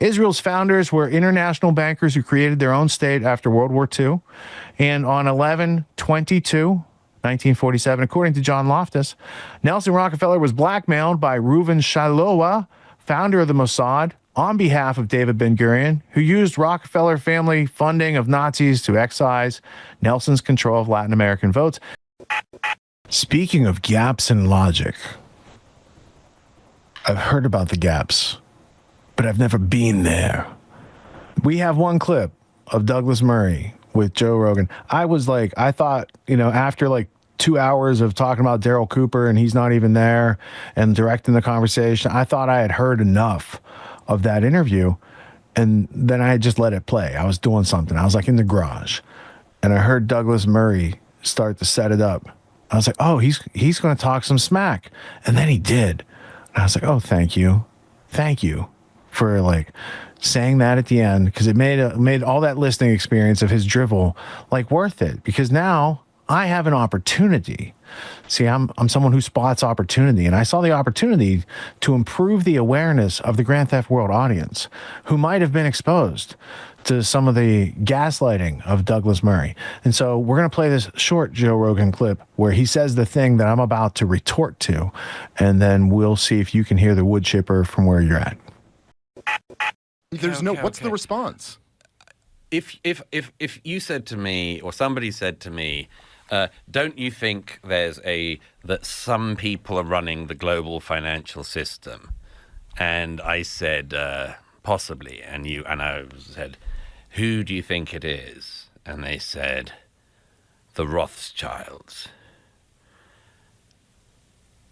Israel's founders were international bankers who created their own state after World War II. And on 11/22/1947, according to John Loftus, Nelson Rockefeller was blackmailed by Reuven Shiloah, founder of the Mossad, on behalf of David Ben-Gurion, who used Rockefeller family funding of Nazis to excise Nelson's control of Latin American votes. Speaking of gaps in logic, I've heard about the gaps, but I've never been there. We have one clip of Douglas Murray with Joe Rogan. I thought, after like 2 hours of talking about Daryl Cooper and he's not even there and directing the conversation, I thought I had heard enough of that interview. And then I just let it play. I was doing something. I was like in the garage and I heard Douglas Murray start to set it up. I was like, oh, he's going to talk some smack. And then he did. And I was like, oh, thank you for like saying that at the end, because it made all that listening experience of his drivel like worth it, because now I have an opportunity. See, I'm someone who spots opportunity, and I saw the opportunity to improve the awareness of the Grand Theft World audience who might have been exposed to some of the gaslighting of Douglas Murray. And so we're going to play this short Joe Rogan clip where he says the thing that I'm about to retort to, and then we'll see if you can hear the wood chipper from where you're at. What's the response? If you said to me, or somebody said to me, don't you think that some people are running the global financial system? And I said, possibly. And I said, who do you think it is? And they said, the Rothschilds.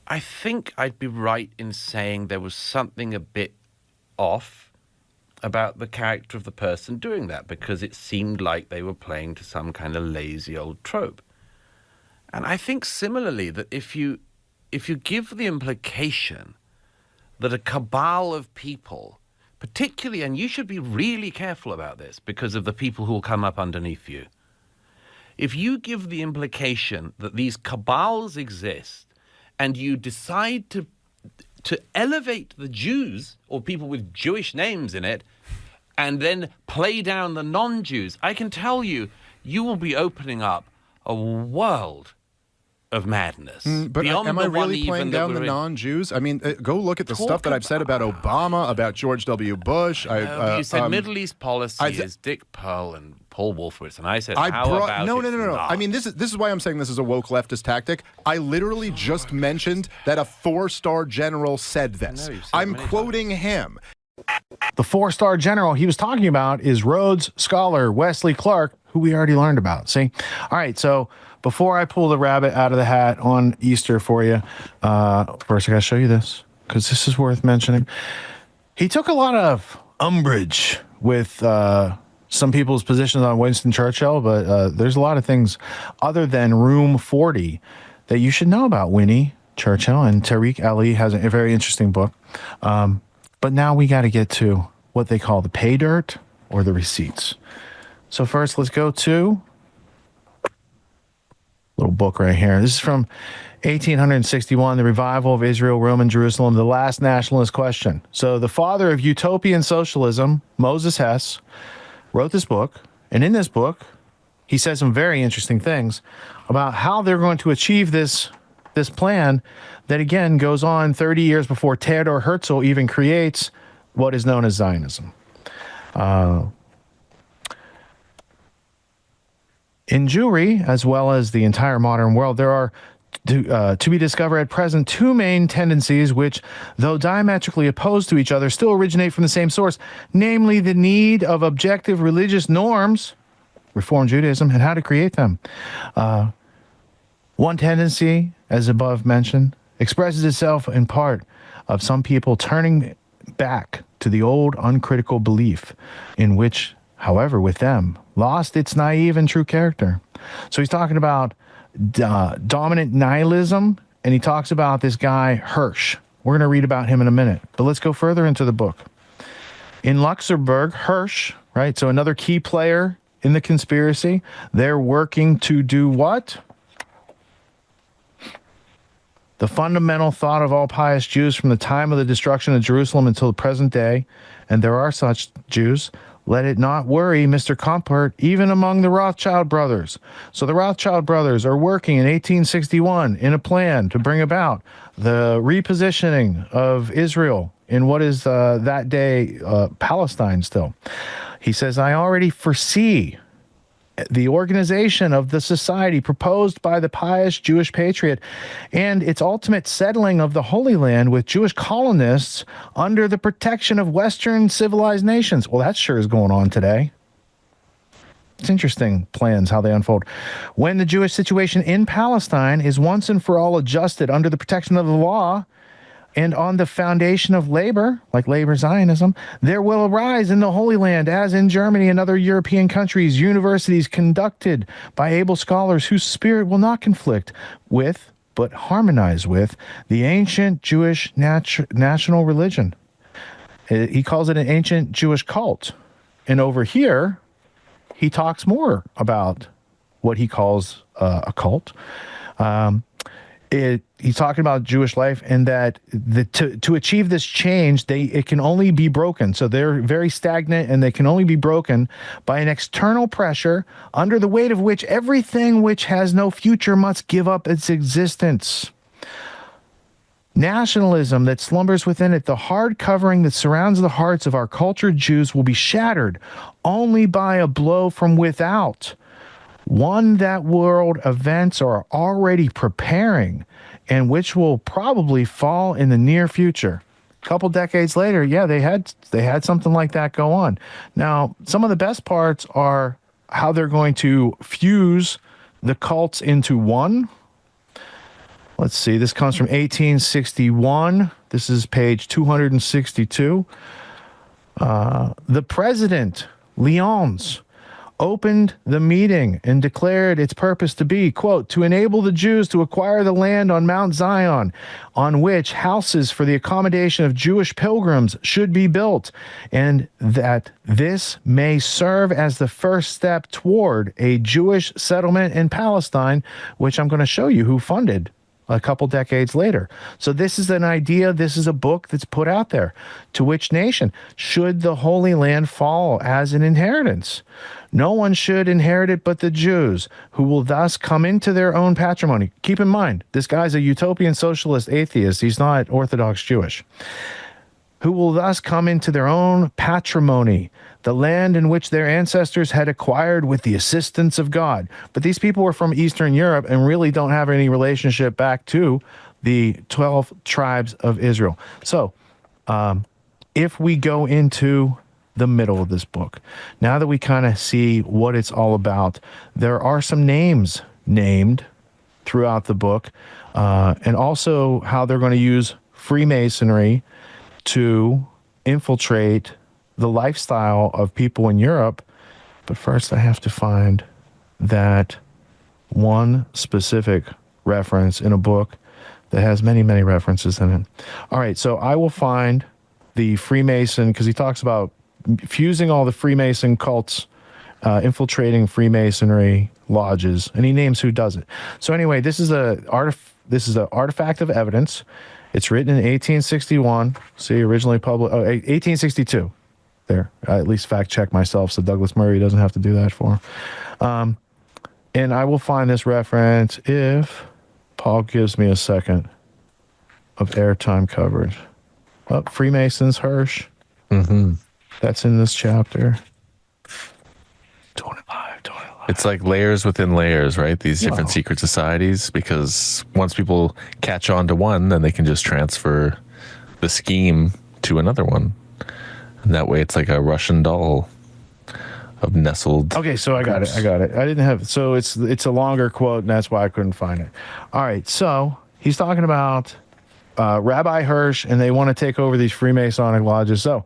I think I'd be right in saying there was something a bit off about the character of the person doing that, because it seemed like they were playing to some kind of lazy old trope. And I think similarly that if you give the implication that a cabal of people, particularly, and you should be really careful about this because of the people who will come up underneath you, if you give the implication that these cabals exist and you decide to elevate the Jews or people with Jewish names in it and then play down the non-Jews, I can tell you, you will be opening up a world of madness. But am I really playing down the non-Jews? I mean, go look at the stuff that I've said about Obama, about George W. Bush. You said Middle East policy is Dick Pearl and Paul Wolfowitz, and I said, no. I mean, this is why I'm saying this is a woke leftist tactic. I literally just mentioned that a 4-star general said this. I'm quoting him. The 4-star general he was talking about is Rhodes Scholar Wesley Clark, who we already learned about. See? All right, so before I pull the rabbit out of the hat on Easter for you, first I got to show you this, because this is worth mentioning. He took a lot of umbrage with some people's positions on Winston Churchill, but there's a lot of things other than Room 40 that you should know about Winnie Churchill, and Tariq Ali has a very interesting book. But now we got to get to what they call the pay dirt or the receipts. So first, let's go to little book right here. This is from 1861, The Revival of Israel, Rome, and Jerusalem, The Last Nationalist Question. So the father of utopian socialism, Moses Hess, wrote this book. And in this book, he says some very interesting things about how they're going to achieve this plan that, again, goes on 30 years before Theodor Herzl even creates what is known as Zionism. In Jewry, as well as the entire modern world, there are to be discovered at present two main tendencies which, though diametrically opposed to each other, still originate from the same source, namely the need of objective religious norms, Reform Judaism, and how to create them. One tendency, as above mentioned, expresses itself in part of some people turning back to the old uncritical belief in which, however, with them, lost its naive and true character. So he's talking about dominant nihilism, and he talks about this guy, Hirsch. We're going to read about him in a minute, but let's go further into the book. In Luxembourg, Hirsch, right, so another key player in the conspiracy, they're working to do what? the fundamental thought of all pious Jews from the time of the destruction of Jerusalem until the present day, and there are such Jews, let it not worry Mr. Comfort, even among the Rothschild brothers. So the Rothschild brothers are working in 1861 in a plan to bring about the repositioning of Israel in what is that day Palestine still. He says, I already foresee the organization of the society proposed by the pious Jewish patriot and its ultimate settling of the Holy Land with Jewish colonists under the protection of Western civilized nations. Well, that sure is going on today. It's interesting plans, how they unfold. When the Jewish situation in Palestine is once and for all adjusted under the protection of the law, and on the foundation of labor, like labor Zionism, there will arise in the Holy Land, as in Germany and other European countries, universities conducted by able scholars whose spirit will not conflict with, but harmonize with, the ancient Jewish national religion. He calls it an ancient Jewish cult. And over here, he talks more about what he calls a cult. He's talking about Jewish life, and that to achieve this change, it can only be broken. So they're very stagnant, and they can only be broken by an external pressure under the weight of which everything which has no future must give up its existence. Nationalism that slumbers within it, the hard covering that surrounds the hearts of our cultured Jews, will be shattered only by a blow from without. One that world events are already preparing, and which will probably fall in the near future. A couple decades later, yeah, they had something like that go on. Now, some of the best parts are how they're going to fuse the cults into one. Let's see, this comes from 1861. This is page 262. The president, Lyons, opened the meeting and declared its purpose to be, quote, to enable the Jews to acquire the land on Mount Zion, on which houses for the accommodation of Jewish pilgrims should be built, and that this may serve as the first step toward a Jewish settlement in Palestine, which I'm going to show you who funded a couple decades later. So this is an idea, this is a book that's put out there. To which nation should the Holy Land fall as an inheritance? No one should inherit it but the Jews, who will thus come into their own patrimony. Keep in mind, this guy's a utopian socialist atheist. He's not Orthodox Jewish. Who will thus come into their own patrimony, the land in which their ancestors had acquired with the assistance of God. But these people were from Eastern Europe and really don't have any relationship back to the 12 tribes of Israel. So if we go into the middle of this book, now that we kind of see what it's all about, there are some names named throughout the book, and also how they're going to use Freemasonry to infiltrate the lifestyle of people in Europe. But first I have to find that one specific reference in a book that has many, many references in it. All right, so I will find the Freemason, because he talks about fusing all the Freemason cults, infiltrating Freemasonry lodges, and he names who does it. So anyway, this is an artifact of evidence. It's written in 1861. See, originally published, 1862. There, I at least fact check myself so Douglas Murray doesn't have to do that for him. And I will find this reference if Paul gives me a second of airtime coverage. Oh, Freemasons, Hirsch. Mm-hmm. That's in this chapter. 25. It's like layers within layers, right? These different secret societies, because once people catch on to one, then they can just transfer the scheme to another one. And that way it's like a Russian doll of nestled. Okay, so I got it. I didn't have, so it's a longer quote, and that's why I couldn't find it. All right, so he's talking about Rabbi Hirsch, and they want to take over these Freemasonic lodges. So,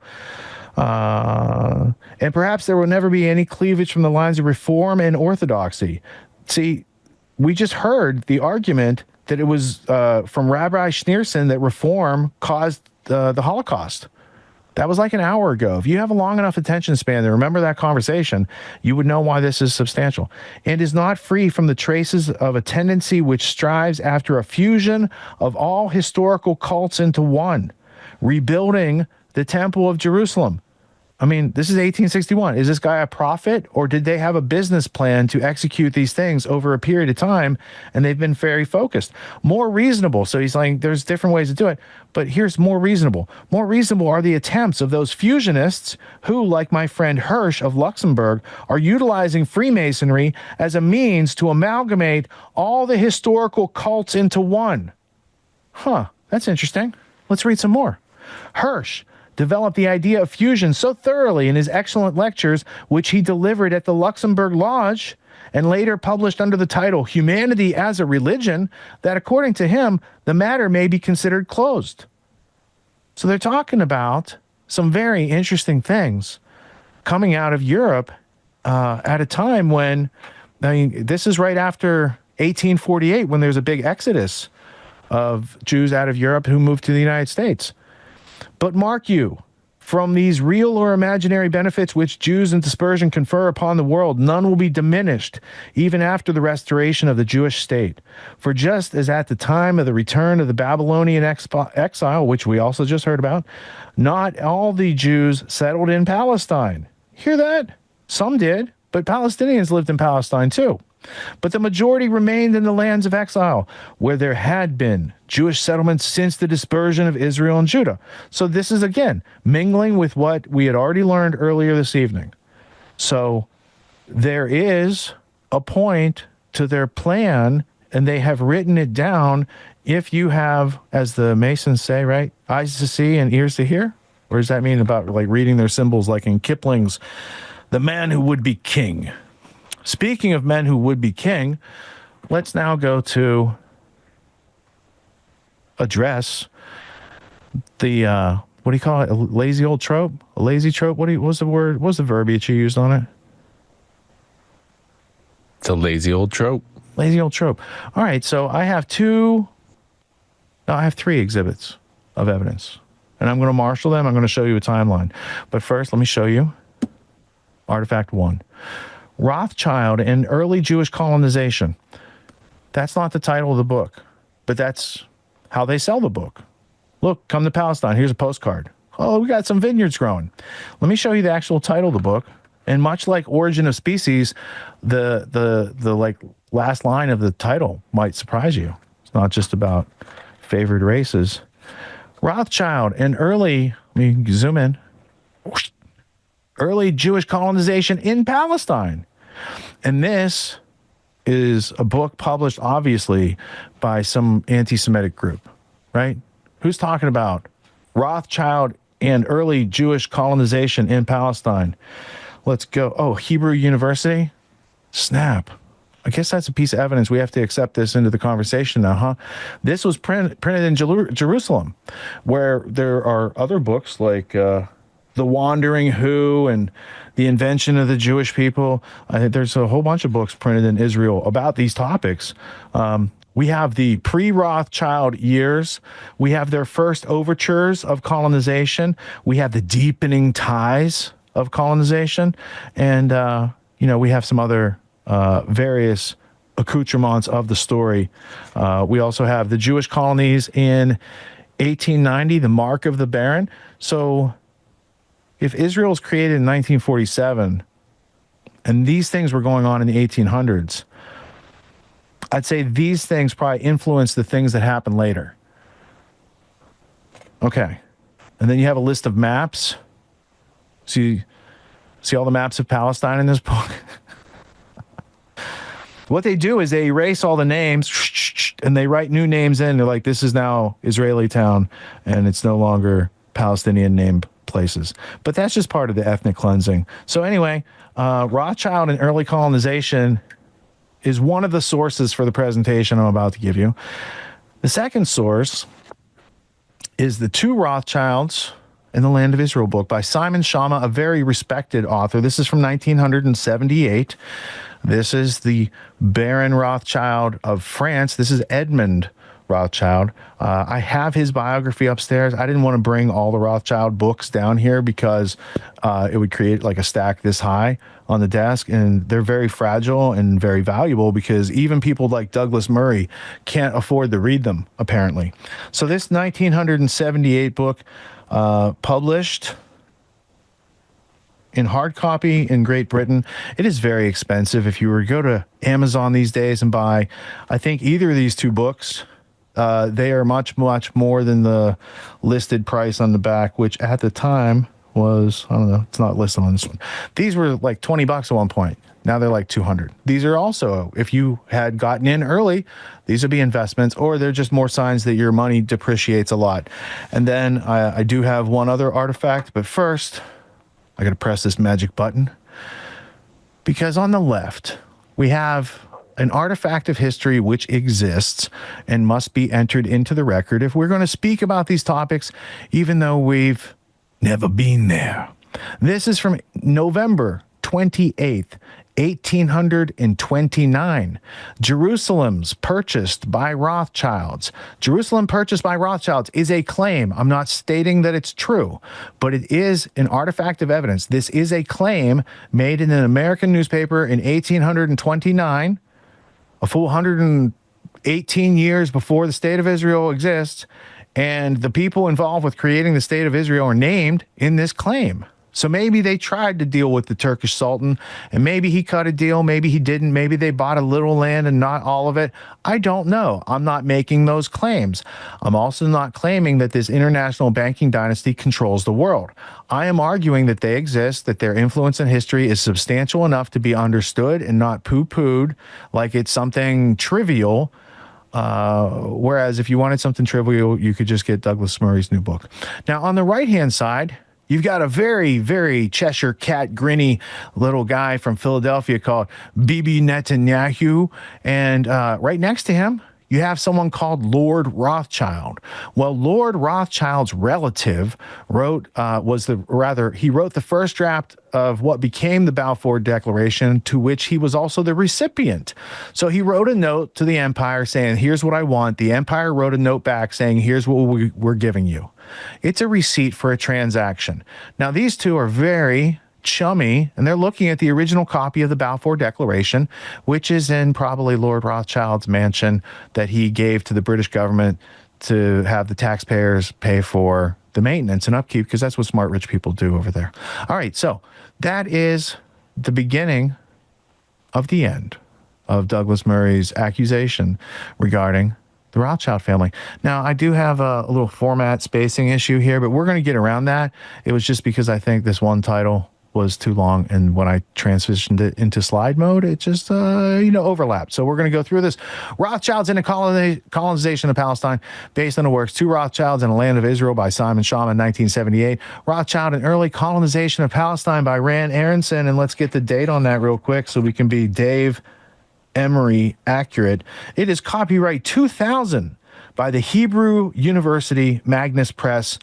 and perhaps there will never be any cleavage from the lines of reform and orthodoxy. See, we just heard the argument that it was from Rabbi Schneerson that reform caused the Holocaust. That was like an hour ago. If you have a long enough attention span to remember that conversation, you would know why this is substantial. And is not free from the traces of a tendency which strives after a fusion of all historical cults into one, rebuilding the Temple of Jerusalem. I mean, this is 1861. Is this guy a prophet, or did they have a business plan to execute these things over a period of time, and they've been very focused? More reasonable. So he's like, there's different ways to do it, but here's more reasonable. More reasonable are the attempts of those fusionists who, like my friend Hirsch of Luxembourg, are utilizing Freemasonry as a means to amalgamate all the historical cults into one. Huh, that's interesting. Let's read some more. Hirsch developed the idea of fusion so thoroughly in his excellent lectures, which he delivered at the Luxembourg Lodge and later published under the title Humanity as a Religion, that according to him, the matter may be considered closed. So they're talking about some very interesting things coming out of Europe at a time when, I mean, this is right after 1848, when there's a big exodus of Jews out of Europe who moved to the United States. But mark you, from these real or imaginary benefits which Jews and dispersion confer upon the world, none will be diminished, even after the restoration of the Jewish state. For just as at the time of the return of the Babylonian exile, which we also just heard about, not all the Jews settled in Palestine. Hear that? Some did, but Palestinians lived in Palestine too. But the majority remained in the lands of exile, where there had been Jewish settlements since the dispersion of Israel and Judah. So this is, again, mingling with what we had already learned earlier this evening. So there is a point to their plan, and they have written it down. If you have, as the Masons say, right, eyes to see and ears to hear? Or does that mean about like reading their symbols like in Kipling's The Man Who Would Be King? Speaking of men who would be king, let's now go to address the, what do you call it? A lazy old trope? A lazy trope? What's the word? What's the verbiage you used on it? It's a lazy old trope. Lazy old trope. All right, so I have three exhibits of evidence, and I'm going to marshal them. I'm going to show you a timeline. But first, let me show you artifact one. Rothschild and early Jewish colonization. That's not the title of the book, but that's how they sell the book. Look, come to Palestine. Here's a postcard. Oh, we got some vineyards growing. Let me show you the actual title of the book. And much like Origin of Species, the like last line of the title might surprise you. It's not just about favored races. Rothschild and early, let me zoom in. Early Jewish colonization in Palestine. And this is a book published, obviously, by some anti-Semitic group, right? Who's talking about Rothschild and early Jewish colonization in Palestine? Let's go. Oh, Hebrew University? Snap. I guess that's a piece of evidence. We have to accept this into the conversation now, huh? This was printed in Jerusalem, where there are other books like The Wandering Who and The Invention of the Jewish People. There's a whole bunch of books printed in Israel about these topics. We have the pre-Rothschild years. We have their first overtures of colonization. We have the deepening ties of colonization. And, we have some other various accoutrements of the story. We also have the Jewish colonies in 1890, the Mark of the Baron. So if Israel was created in 1947 and these things were going on in the 1800s, I'd say these things probably influenced the things that happened later. Okay. And then you have a list of maps. See all the maps of Palestine in this book? What they do is they erase all the names and they write new names in. They're like, this is now Israeli town and it's no longer Palestinian named places. But that's just part of the ethnic cleansing. So anyway, Rothschild and early colonization is one of the sources for the presentation I'm about to give you. The second source is The Two Rothschilds in the Land of Israel book by Simon Schama, a very respected author. This is from 1978. This is the Baron Rothschild of France. This is Edmund Rothschild. I have his biography upstairs. I didn't want to bring all the Rothschild books down here because it would create like a stack this high on the desk, and they're very fragile and very valuable because even people like Douglas Murray can't afford to read them, apparently. So this 1978 book, published in hard copy in Great Britain, it is very expensive. If you were to go to Amazon these days and buy, I think, either of these two books, they are much, much more than the listed price on the back, which at the time was, I don't know, it's not listed on this one. These were like $20 at one point. Now they're like $200. These are also, if you had gotten in early, these would be investments, or they're just more signs that your money depreciates a lot. And then I do have one other artifact, but first, I got to press this magic button because on the left, we have an artifact of history which exists and must be entered into the record if we're going to speak about these topics, even though we've never been there. This is from November 28th, 1829. Jerusalem's purchased by Rothschilds. Jerusalem purchased by Rothschilds is a claim. I'm not stating that it's true, but it is an artifact of evidence. This is a claim made in an American newspaper in 1829, a full 118 years before the State of Israel exists, and the people involved with creating the State of Israel are named in this claim. So maybe they tried to deal with the Turkish Sultan, and maybe he cut a deal, maybe he didn't, maybe they bought a little land and not all of it. I don't know. I'm not making those claims. I'm also not claiming that this international banking dynasty controls the world. I am arguing that they exist, that their influence in history is substantial enough to be understood and not poo-pooed like it's something trivial. Whereas if you wanted something trivial, you could just get Douglas Murray's new book. Now, on the right-hand side, you've got a very, very Cheshire cat grinny little guy from Philadelphia called Bibi Netanyahu. And right next to him, you have someone called Lord Rothschild. Well, Lord Rothschild's relative he wrote the first draft of what became the Balfour Declaration, to which he was also the recipient. So he wrote a note to the empire saying, here's what I want. The empire wrote a note back saying, here's what we're giving you. It's a receipt for a transaction. Now, these two are very chummy, and they're looking at the original copy of the Balfour Declaration, which is in probably Lord Rothschild's mansion that he gave to the British government to have the taxpayers pay for the maintenance and upkeep, because that's what smart rich people do over there. All right, so that is the beginning of the end of Douglas Murray's accusation regarding the Rothschild family. Now, I do have a little format spacing issue here, but we're going to get around that. It was just because I think this one title was too long, and when I transitioned it into slide mode, it just overlapped. So we're going to go through this. Rothschilds and the colonization of Palestine, based on the works Two Rothschilds and a Land of Israel by Simon Schama in 1978. Rothschild and early colonization of Palestine by Rand Aronson. And let's get the date on that real quick so we can be Dave Emery accurate. It is copyright 2000 by the Hebrew University Magnus Press,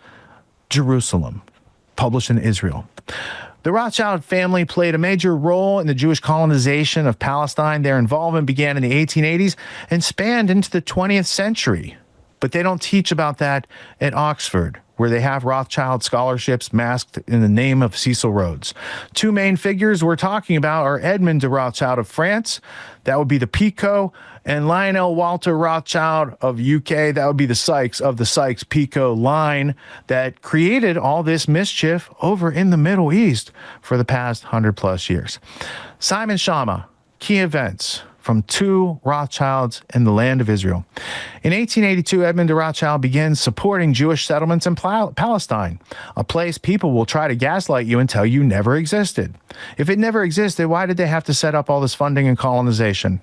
Jerusalem, published in Israel. The Rothschild family played a major role in the Jewish colonization of Palestine. Their involvement began in the 1880s and spanned into the 20th century. But they don't teach about that at Oxford, where they have Rothschild scholarships masked in the name of Cecil Rhodes. Two main figures we're talking about are Edmond de Rothschild of France, that would be the Picot, and Lionel Walter Rothschild of UK, that would be the Sykes of the Sykes-Picot line that created all this mischief over in the Middle East for the past 100+ years. Simon Schama, key events from Two Rothschilds in the Land of Israel. In 1882, Edmond de Rothschild begins supporting Jewish settlements in Palestine, a place people will try to gaslight you and tell you never existed. If it never existed, why did they have to set up all this funding and colonization?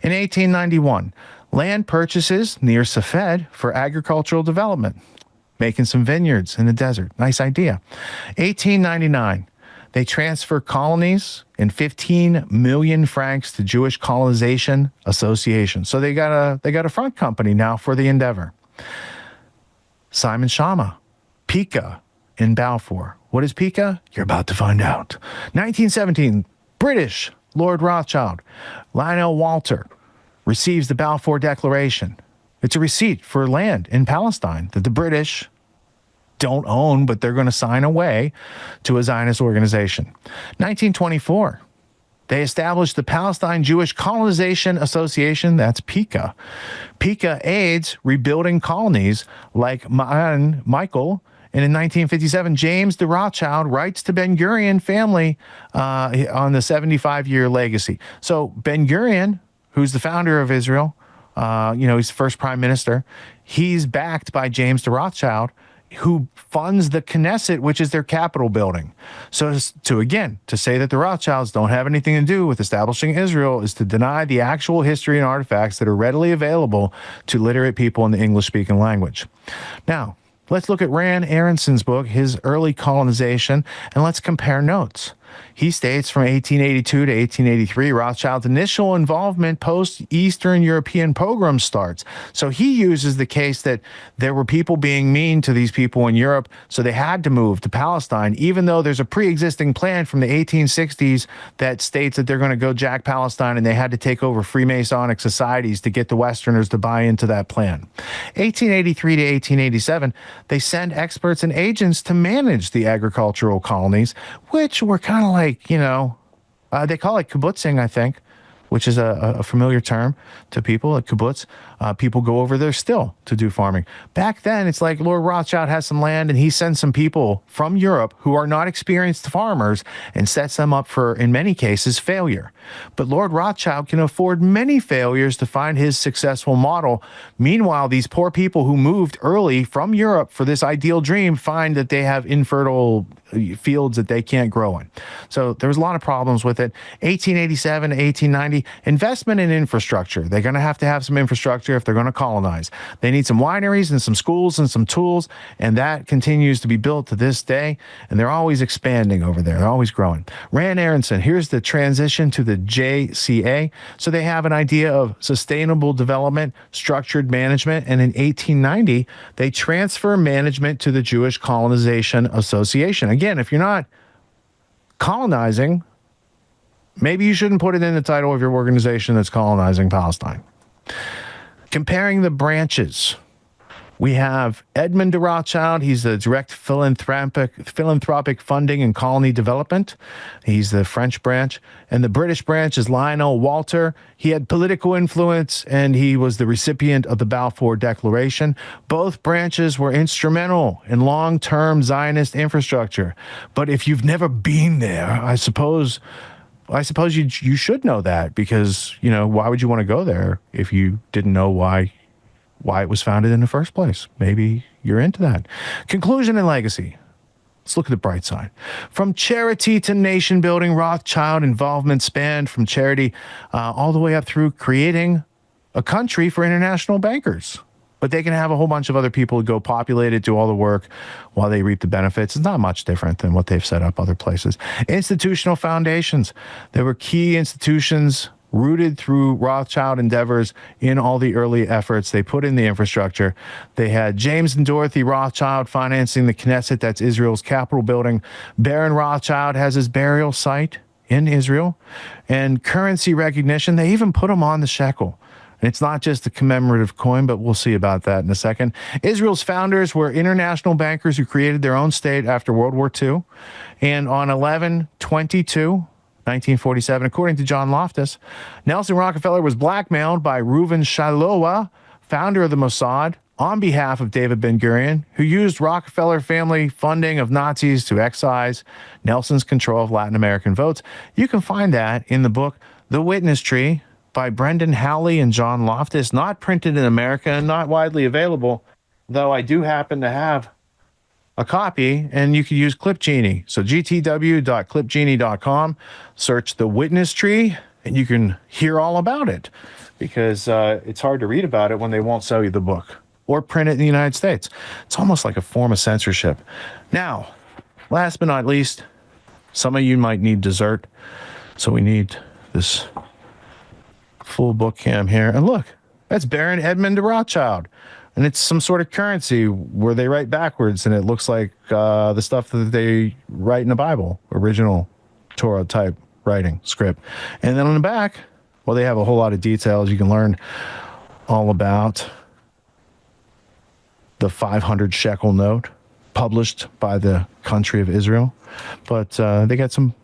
In 1891, land purchases near Safed for agricultural development, making some vineyards in the desert. Nice idea. 1899, they transfer colonies and 15 million francs to Jewish Colonization Association. So they got a front company now for the endeavor. Simon Schama, Pica in Balfour. What is Pica? You're about to find out. 1917, British Lord Rothschild, Lionel Walter, receives the Balfour Declaration. It's a receipt for land in Palestine that the British don't own, but they're going to sign away to a Zionist organization. 1924, they established the Palestine Jewish Colonization Association, that's PICA. PICA aids rebuilding colonies like Ma'an Michael. And in 1957, James de Rothschild writes to Ben-Gurion family on the 75-year legacy. So Ben-Gurion, who's the founder of Israel, he's the first prime minister, he's backed by James de Rothschild, who funds the Knesset, which is their Capitol building. So to say that the Rothschilds don't have anything to do with establishing Israel is to deny the actual history and artifacts that are readily available to literate people in the English-speaking language. Now, let's look at Rand Aronson's book, his early colonization, and let's compare notes. He states from 1882 to 1883, Rothschild's initial involvement post-Eastern European pogrom starts. So he uses the case that there were people being mean to these people in Europe, so they had to move to Palestine, even though there's a pre-existing plan from the 1860s that states that they're going to go jack Palestine and they had to take over Freemasonic societies to get the Westerners to buy into that plan. 1883 to 1887, they send experts and agents to manage the agricultural colonies, which were kind of like, they call it kibbutzing, I think, which is a familiar term to people at kibbutz. People go over there still to do farming. Back then, it's like Lord Rothschild has some land and he sends some people from Europe who are not experienced farmers and sets them up for, in many cases, failure. But Lord Rothschild can afford many failures to find his successful model. Meanwhile, these poor people who moved early from Europe for this ideal dream find that they have infertile fields that they can't grow in. So there was a lot of problems with it. 1887 to 1890, investment in infrastructure. They're going to have some infrastructure if they're going to colonize. They need some wineries and some schools and some tools, and that continues to be built to this day, and they're always expanding over there. They're always growing. Rand Aronson, here's the transition to the JCA. So they have an idea of sustainable development, structured management, and in 1890, they transfer management to the Jewish Colonization Association. Again, if you're not colonizing, maybe you shouldn't put it in the title of your organization that's colonizing Palestine. Comparing the branches, we have Edmund de Rothschild. He's the direct philanthropic funding and colony development. He's the French branch. And the British branch is Lionel Walter. He had political influence, and he was the recipient of the Balfour Declaration. Both branches were instrumental in long-term Zionist infrastructure. But if you've never been there, I suppose you should know that, because, why would you want to go there if you didn't know why it was founded in the first place? Maybe you're into that. Conclusion and legacy. Let's look at the bright side. From charity to nation building, Rothschild involvement spanned from charity all the way up through creating a country for international bankers. But they can have a whole bunch of other people go populate it, do all the work while they reap the benefits. It's not much different than what they've set up other places. Institutional foundations. There were key institutions rooted through Rothschild endeavors in all the early efforts. They put in the infrastructure. They had James and Dorothy Rothschild financing the Knesset, that's Israel's Capitol building. Baron Rothschild has his burial site in Israel. And currency recognition, they even put him on the shekel. And it's not just a commemorative coin, but we'll see about that in a second. Israel's founders were international bankers who created their own state after World War II. And on 11/22/1947, according to John Loftus, Nelson Rockefeller was blackmailed by Reuven Shalowa, founder of the Mossad, on behalf of David Ben-Gurion, who used Rockefeller family funding of Nazis to excise Nelson's control of Latin American votes. You can find that in the book The Witness Tree by Brendan Howley and John Loftus, not printed in America and not widely available, though I do happen to have a copy, and you can use Clip Genie. So gtw.clipgenie.com, search The Witness Tree, and you can hear all about it, because it's hard to read about it when they won't sell you the book or print it in the United States. It's almost like a form of censorship. Now, last but not least, some of you might need dessert, so we need this full book cam here. And look, that's Baron Edmund de Rothschild. And it's some sort of currency where they write backwards, and it looks like the stuff that they write in the Bible, original Torah type writing script. And then on the back, well, they have a whole lot of details you can learn all about the 500 shekel note published by the country of Israel. But they got some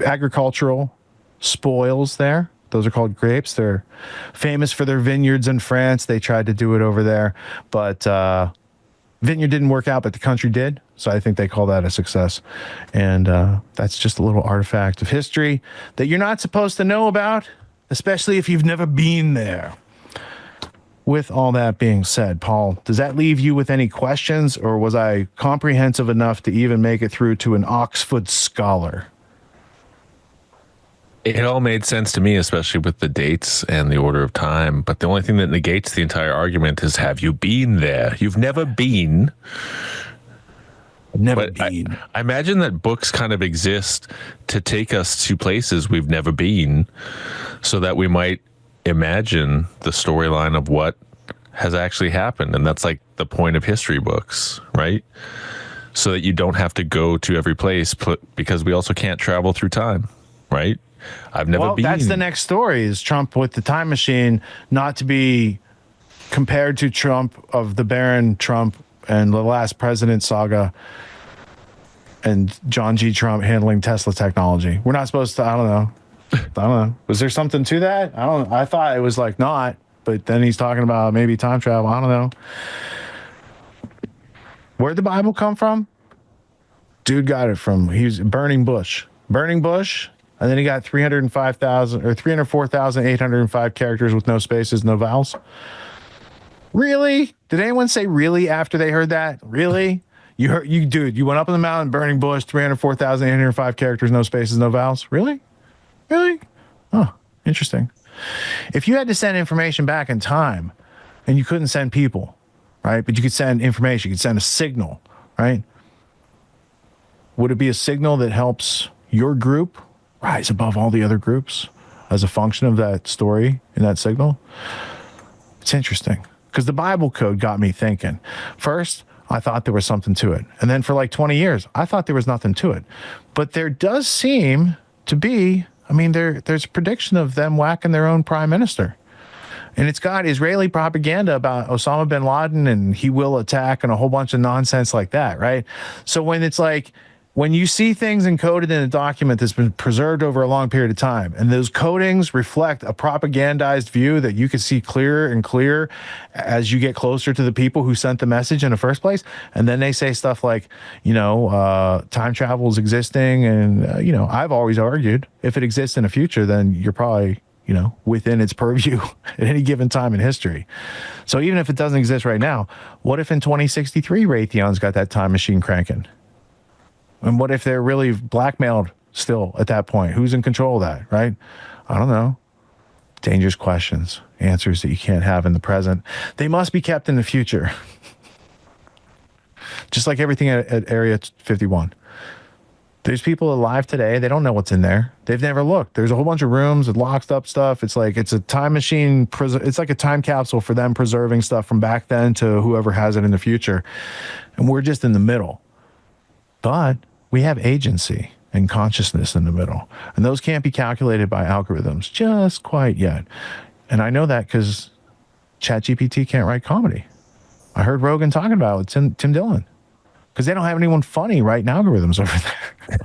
agricultural spoils there. Those are called grapes. They're famous for their vineyards in France. They tried to do it over there, but vineyard didn't work out, but the country did. So I think they call that a success. And that's just a little artifact of history that you're not supposed to know about, especially if you've never been there. With all that being said, Paul, does that leave you with any questions, or was I comprehensive enough to even make it through to an Oxford scholar? It all made sense to me, especially with the dates and the order of time. But the only thing that negates the entire argument is, have you been there? You've never been. Never been. I imagine that books kind of exist to take us to places we've never been, so that we might imagine the storyline of what has actually happened. And that's like the point of history books, right? So that you don't have to go to every place, because we also can't travel through time, right? I've never been. That's the next story, is Trump with the time machine, not to be compared to Trump of the Baron Trump and the last president saga and John G. Trump handling Tesla technology. We're not supposed to, I don't know. Was there something to that? I thought it was like not, but then he's talking about maybe time travel. I don't know. Where'd the Bible come from? Dude got it from, he was Burning Bush, and then he got 304,805 characters with no spaces, no vowels. Really? Did anyone say really after they heard that? Really? You went up in the mountain, burning bush, 304,805 characters, no spaces, no vowels. Really? Oh, interesting. If you had to send information back in time, and you couldn't send people, right? But you could send information, you could send a signal, right? Would it be a signal that helps your group rise above all the other groups as a function of that story in that signal? It's interesting, because the Bible code got me thinking. First, I thought there was something to it. And then for like 20 years, I thought there was nothing to it. But there does seem to be, there's a prediction of them whacking their own prime minister. And it's got Israeli propaganda about Osama bin Laden and he will attack and a whole bunch of nonsense like that, right? So when it's like, when you see things encoded in a document that's been preserved over a long period of time, and those codings reflect a propagandized view that you can see clearer and clearer as you get closer to the people who sent the message in the first place, and then they say stuff like, time travel is existing, and, I've always argued, if it exists in the future, then you're probably, within its purview at any given time in history. So even if it doesn't exist right now, what if in 2063 Raytheon's got that time machine cranking? And what if they're really blackmailed still at that point? Who's in control of that, right? I don't know. Dangerous questions, answers that you can't have in the present. They must be kept in the future. Just like everything at Area 51. There's people alive today. They don't know what's in there. They've never looked. There's a whole bunch of rooms with locked up stuff. It's like, it's a time machine. It's like a time capsule for them preserving stuff from back then to whoever has it in the future. And we're just in the middle. But we have agency and consciousness in the middle. And those can't be calculated by algorithms just quite yet. And I know that because ChatGPT can't write comedy. I heard Rogan talking about it with Tim Dillon. Because they don't have anyone funny writing algorithms over there.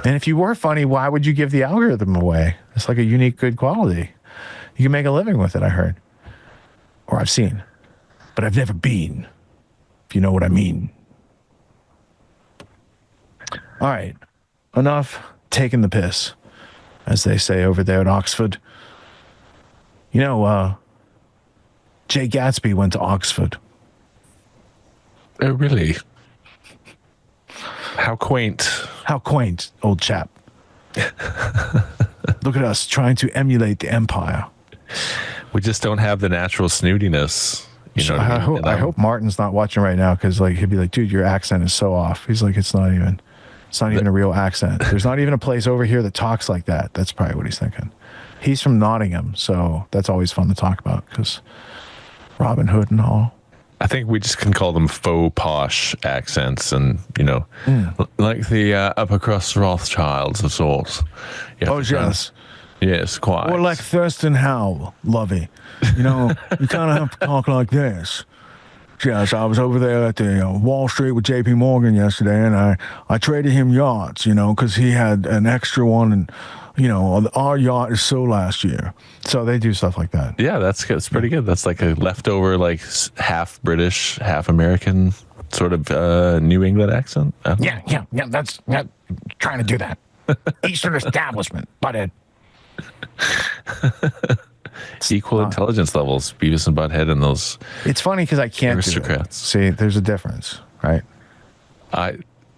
And if you were funny, why would you give the algorithm away? It's like a unique good quality. You can make a living with it, I heard. Or I've seen. But I've never been, if you know what I mean. All right, enough taking the piss, as they say over there at Oxford. Jay Gatsby went to Oxford. Oh, really? How quaint. How quaint, old chap. Look at us trying to emulate the empire. We just don't have the natural snootiness. I hope Martin's not watching right now, because he'd be like, dude, your accent is so off. He's like, it's not even a real accent. There's not even a place over here that talks like that. That's probably what he's thinking. He's from Nottingham, so that's always fun to talk about, because Robin Hood and all. I think we just can call them faux posh accents, and like the upper crust Rothschilds of sorts. Yes. Yes, quite. Or like Thurston Howell, Lovey. You kind of have to talk like this. Yes, I was over there at the Wall Street with J.P. Morgan yesterday, and I traded him yachts, because he had an extra one, and our yacht is so last year. So they do stuff like that. Yeah, that's pretty good. That's like a leftover, like half British, half American sort of New England accent. Yeah. That's trying to do that. Eastern establishment, butthead. Equal intelligence levels, Beavis and Butthead, and those. It's funny because I can't aristocrats. See, there's a difference, right?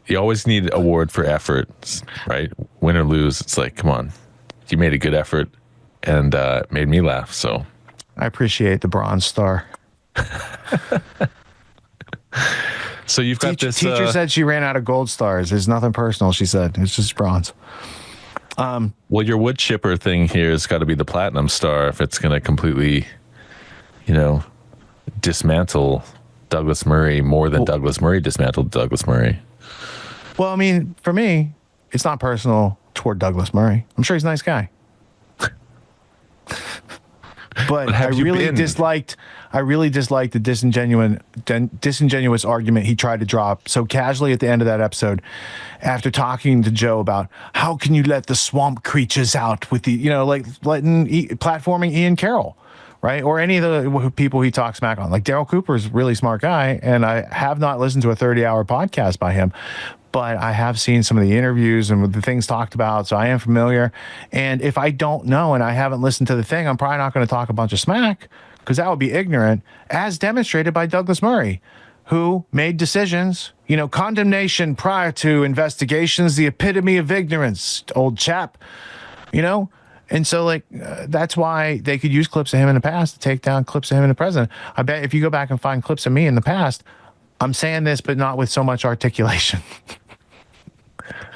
You always need award for effort, right? Win or lose, it's like, come on, you made a good effort and made me laugh. So I appreciate the Bronze Star. So you've got this. Teacher said she ran out of gold stars. There's nothing personal. She said it's just bronze. Well, your wood chipper thing here has got to be the platinum star if it's going to completely, dismantle Douglas Murray more than Douglas Murray dismantled Douglas Murray. Well, I mean, for me, it's not personal toward Douglas Murray. I'm sure he's a nice guy. But I really disliked the disingenuous argument he tried to drop so casually at the end of that episode after talking to Joe about how can you let the swamp creatures out with the, platforming Ian Carroll, right? Or any of the people he talks smack on. Like Daryl Cooper's a really smart guy, and I have not listened to a 30-hour podcast by him, but I have seen some of the interviews and the things talked about, so I am familiar. And if I don't know and I haven't listened to the thing, I'm probably not going to talk a bunch of smack because that would be ignorant, as demonstrated by Douglas Murray, who made decisions, condemnation prior to investigations, the epitome of ignorance, old chap, And so, that's why they could use clips of him in the past to take down clips of him in the present. I bet if you go back and find clips of me in the past, I'm saying this, but not with so much articulation.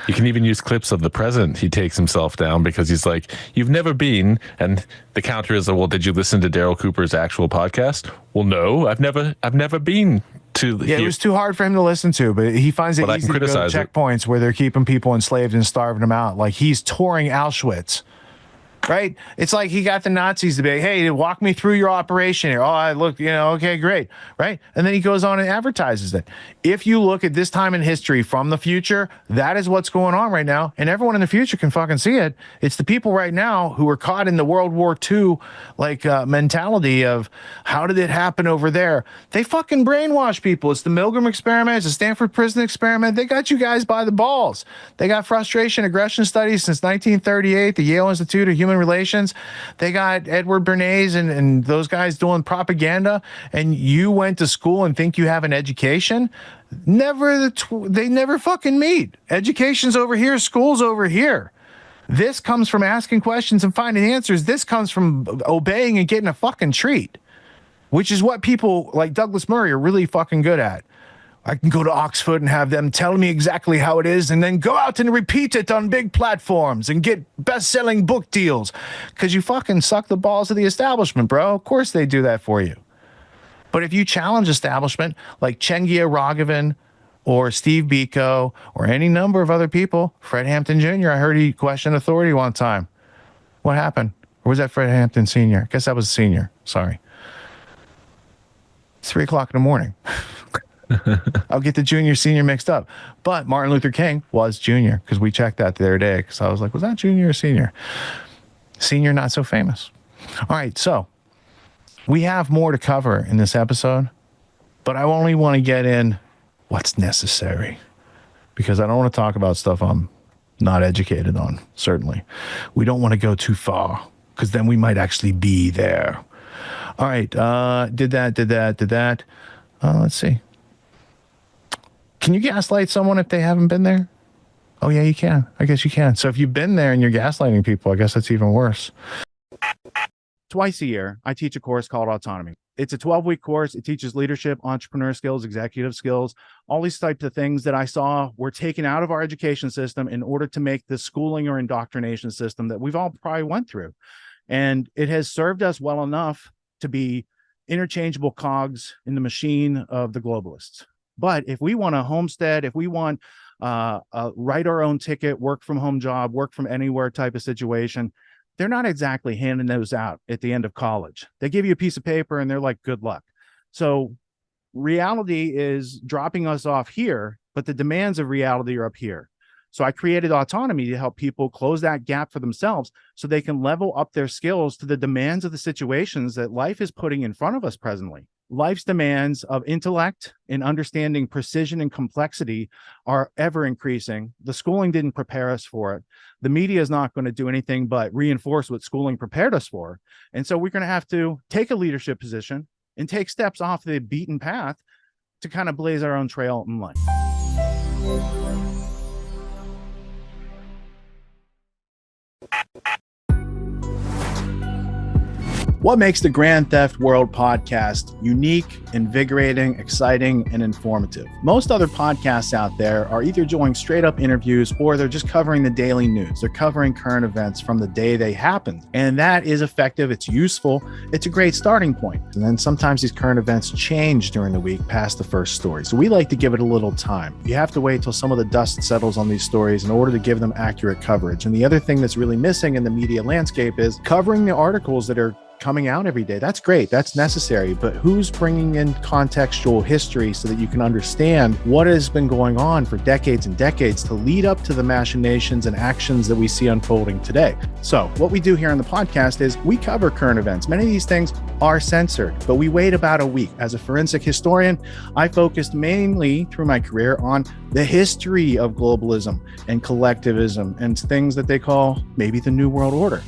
You can even use clips of the present. He takes himself down because he's like, you've never been. And the counter is, well, did you listen to Daryl Cooper's actual podcast? Well, no, I've never been to. Yeah, it was too hard for him to listen to, but he finds it easy to go to checkpoints where they're keeping people enslaved and starving them out. Like he's touring Auschwitz. Right? It's like he got the Nazis to be, hey, walk me through your operation here. Oh, I look, okay, great. Right? And then he goes on and advertises it. If you look at this time in history from the future, that is what's going on right now. And everyone in the future can fucking see it. It's the people right now who are caught in the World War II mentality of how did it happen over there? They fucking brainwash people. It's the Milgram experiment. It's the Stanford prison experiment. They got you guys by the balls. They got frustration aggression studies since 1938, the Yale Institute of Human Relations. They got Edward Bernays and those guys doing propaganda, and you went to school and think you have an education. They never fucking meet. Education's over here, school's over here. This comes from asking questions and finding answers. This comes from obeying and getting a fucking treat, which is what people like Douglas Murray are really fucking good at. I can go to Oxford and have them tell me exactly how it is and then go out and repeat it on big platforms and get best-selling book deals because you fucking suck the balls of the establishment, bro. Of course they do that for you. But if you challenge establishment like Chengiah Raghavan or Steve Biko or any number of other people, Fred Hampton Jr., I heard he questioned authority one time. What happened? Or was that Fred Hampton Sr.? I guess that was Sr. Sorry. It's 3 o'clock in the morning. I'll get the junior, senior mixed up. But Martin Luther King was junior because we checked that the other day because I was like, was that junior or senior? Senior, not so famous. All right, so we have more to cover in this episode, but I only want to get in what's necessary because I don't want to talk about stuff I'm not educated on, certainly. We don't want to go too far because then we might actually be there. All right, did that. Let's see. Can you gaslight someone if they haven't been there? Oh, yeah, you can. I guess you can. So if you've been there and you're gaslighting people, I guess that's even worse. Twice a year, I teach a course called Autonomy. It's a 12-week course. It teaches leadership, entrepreneur skills, executive skills, all these types of things that I saw were taken out of our education system in order to make the schooling or indoctrination system that we've all probably went through. And it has served us well enough to be interchangeable cogs in the machine of the globalists. But if we want a homestead, if we want write our own ticket, work from home job, work from anywhere type of situation, they're not exactly handing those out at the end of college. They give you a piece of paper and they're like, good luck. So reality is dropping us off here, but the demands of reality are up here. So I created Autonomy to help people close that gap for themselves so they can level up their skills to the demands of the situations that life is putting in front of us presently. Life's demands of intellect and understanding precision and complexity are ever increasing. The schooling didn't prepare us for it. The media is not going to do anything but reinforce what schooling prepared us for. And so we're going to have to take a leadership position and take steps off the beaten path to kind of blaze our own trail in life. What makes the Grand Theft World podcast unique, invigorating, exciting, and informative? Most other podcasts out there are either doing straight up interviews or they're just covering the daily news. They're covering current events from the day they happened. And that is effective. It's useful. It's a great starting point. And then sometimes these current events change during the week past the first story. So we like to give it a little time. You have to wait till some of the dust settles on these stories in order to give them accurate coverage. And the other thing that's really missing in the media landscape is covering the articles that are coming out every day. That's great. That's necessary. But who's bringing in contextual history so that you can understand what has been going on for decades and decades to lead up to the machinations and actions that we see unfolding today? So what we do here on the podcast is we cover current events. Many of these things are censored, but we wait about a week. As a forensic historian, I focused mainly through my career on the history of globalism and collectivism and things that they call maybe the New World Order.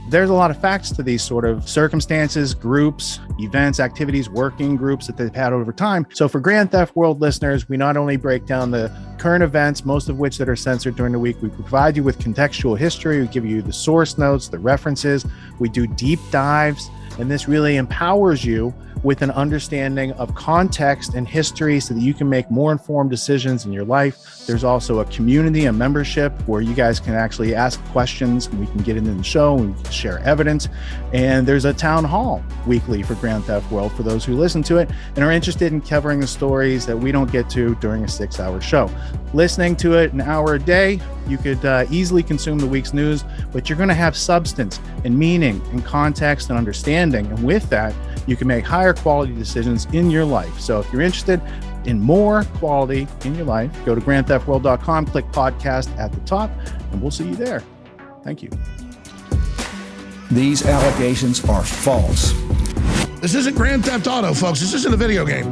There's a lot of facts to these sort of circumstances, groups, events, activities, working groups that they've had over time. So for Grand Theft World listeners, we not only break down the current events, most of which that are censored during the week, we provide you with contextual history, we give you the source notes, the references, we do deep dives, and this really empowers you with an understanding of context and history so that you can make more informed decisions in your life. There's also a community, a membership where you guys can actually ask questions and we can get into the show and we can share evidence. And there's a town hall weekly for Grand Theft World for those who listen to it and are interested in covering the stories that we don't get to during a 6-hour show. Listening to it an hour a day, you could easily consume the week's news, but you're going to have substance and meaning and context and understanding. And with that, you can make higher quality decisions in your life. So if you're interested in more quality in your life, go to grandtheftworld.com, click podcast at the top, and we'll see you there. Thank you. These allegations are false. This isn't Grand Theft Auto, folks. This isn't a video game.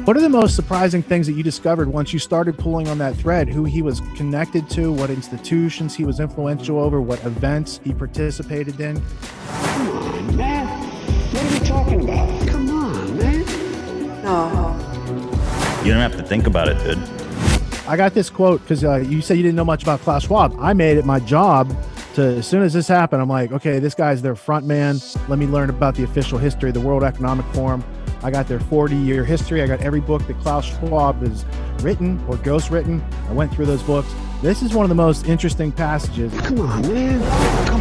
What are the most surprising things that you discovered once you started pulling on that thread? Who he was connected to, what institutions he was influential over, what events he participated in? Come on, man. What are we talking about? Come on, man. No. You don't have to think about it, dude. I got this quote because you said you didn't know much about Klaus Schwab. I made it my job to, as soon as this happened, I'm like, okay, this guy's their front man. Let me learn about the official history of the World Economic Forum. I got their 40-year history. I got every book that Klaus Schwab has written or ghostwritten. I went through those books. This is one of the most interesting passages. Come on, man. Come